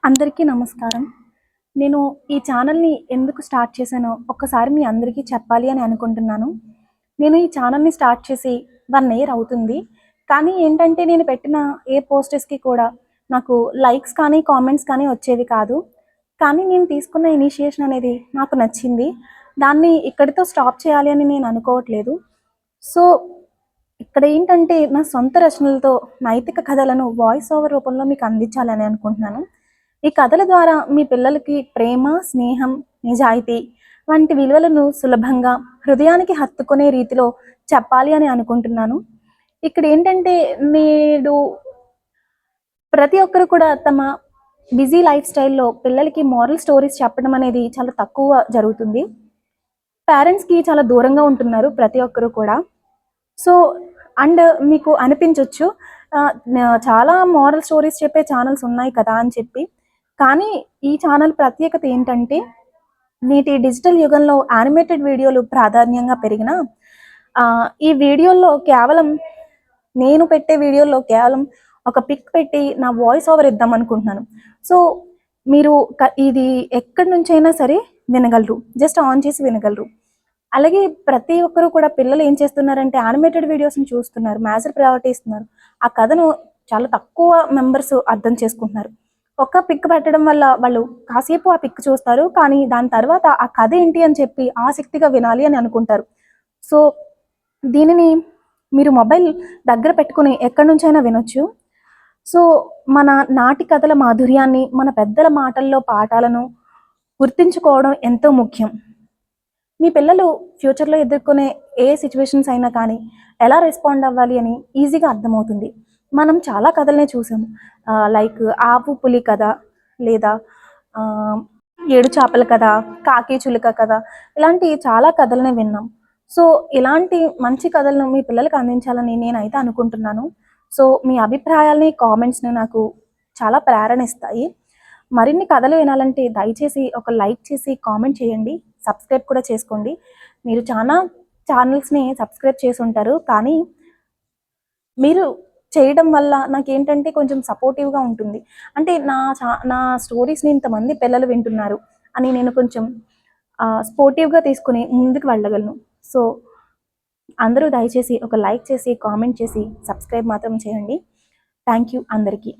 అందరికీ నమస్కారం. నేను ఈ ఛానల్‌ని ఎందుకు స్టార్ట్ చేశానో ఒక్కసారి మీ అందరికీ చెప్పాలి అని అనుకుంటున్నాను. నేను ఈ ఛానల్‌ని స్టార్ట్ చేసి 1 ఇయర్ అవుతుంది. కానీ ఏంటంటే నేను పెట్టిన ఏ పోస్టర్స్‌కి కూడా నాకు లైక్స్ కానీ, కామెంట్స్ కానీ వచ్చేవి కాదు. కానీ నేను తీసుకున్న ఇనిషియేషన్ అనేది నాకు నచ్చింది. దాన్ని ఇక్కడితో స్టాప్ చేయాలి అని నేను అనుకోవట్లేదు. సో, ఇక్కడ ఏంటంటే నా సొంత రచనలతో నైతిక కథలను వాయిస్ ఓవర్ రూపంలో మీకు అందించాలని అనుకుంటున్నాను. ఈ కథల ద్వారా మీ పిల్లలకి ప్రేమ, స్నేహం, నిజాయితీ వంటి విలువలను సులభంగా హృదయానికి హత్తుకునే రీతిలో చెప్పాలి అని అనుకుంటున్నాను. ఇక్కడ ఏంటంటే నేడు ప్రతి ఒక్కరు కూడా తమ బిజీ లైఫ్ స్టైల్‌లో పిల్లలకి మోరల్ స్టోరీస్ చెప్పడం అనేది చాలా తక్కువ జరుగుతుంది. పేరెంట్స్‌కి చాలా దూరంగా ఉంటున్నారు ప్రతి ఒక్కరు కూడా. సో, అండ్ మీకు అనిపించొచ్చు చాలా మోరల్ స్టోరీస్ చెప్పే ఛానల్స్ ఉన్నాయి కదా అని చెప్పి. కానీ ఈ ఛానల్ ప్రత్యేకత ఏంటంటే నేటి డిజిటల్ యుగంలో యానిమేటెడ్ వీడియోలు ప్రాధాన్యంగా పెరిగినా ఈ వీడియోల్లో కేవలం నేను పెట్టే వీడియోల్లో కేవలం ఒక పిక్ పెట్టి నా వాయిస్ ఓవర్ ఇద్దాం అనుకుంటున్నాను. సో, మీరు ఇది ఎక్కడి నుంచైనా సరే వినగలరు. జస్ట్ ఆన్ చేసి వినగలరు. అలాగే ప్రతి ఒక్కరు కూడా పిల్లలు ఏం చేస్తున్నారంటే యానిమేటెడ్ వీడియోస్‌ని చూస్తున్నారు. మేజర్ ప్రయారిటీ ఇస్తున్నారు. ఆ కథను చాలా తక్కువ మెంబర్స్ అర్థం చేసుకుంటున్నారు. ఒక్క పిక్ పెట్టడం వల్ల వాళ్ళు కాసేపు ఆ పిక్ చూస్తారు. కానీ దాని తర్వాత ఆ కథ ఏంటి అని చెప్పి ఆసక్తిగా వినాలి అని అనుకుంటారు. సో, దీనిని మీరు మొబైల్ దగ్గర పెట్టుకొని ఎక్కడి నుంచైనా వినొచ్చు. సో, మన నాటి కథల మాధుర్యాన్ని, మన పెద్దల మాటల్లో పాఠాలను గుర్తుంచుకోవడం ఎంతో ముఖ్యం. మీ పిల్లలు ఫ్యూచర్‌లో ఎదుర్కొనే ఏ సిట్యుయేషన్స్ అయినా కానీ ఎలా రెస్పాండ్ అవ్వాలి అని ఈజీగా అర్థమవుతుంది. మనం చాలా కథలనే చూసాము. లైక్ 'ఆవు పులి' కథ, లేదా 'ఏడు చేపల కథ', 'కాకి చిలుక' కథ, ఇలాంటి చాలా కథలనే విన్నాం. సో, ఇలాంటి మంచి కథలను మీ పిల్లలకి అందించాలని నేనైతే అనుకుంటున్నాను. సో, మీ అభిప్రాయాల్ని, కామెంట్స్‌ని నాకు చాలా ప్రేరణ ఇస్తాయి. మరిన్ని కథలు వినాలంటే దయచేసి ఒక లైక్ చేసి కామెంట్ చేయండి. సబ్స్క్రైబ్ కూడా చేసుకోండి. మీరు చాలా ఛానల్స్‌ని సబ్స్క్రైబ్ చేసుంటారు. కానీ మీరు చేయడం వల్ల నాకేంటంటే కొంచెం సపోర్టివ్‌గా ఉంటుంది. అంటే నా స్టోరీస్‌ని ఇంతమంది పిల్లలు వింటున్నారు అని నేను కొంచెం స్పోర్టివ్‌గా తీసుకొని ముందుకు వెళ్ళగలను. సో, అందరూ దయచేసి ఒక లైక్ చేసి, కామెంట్ చేసి, సబ్స్క్రైబ్ మాత్రం చేయండి. థ్యాంక్ యూ అందరికీ.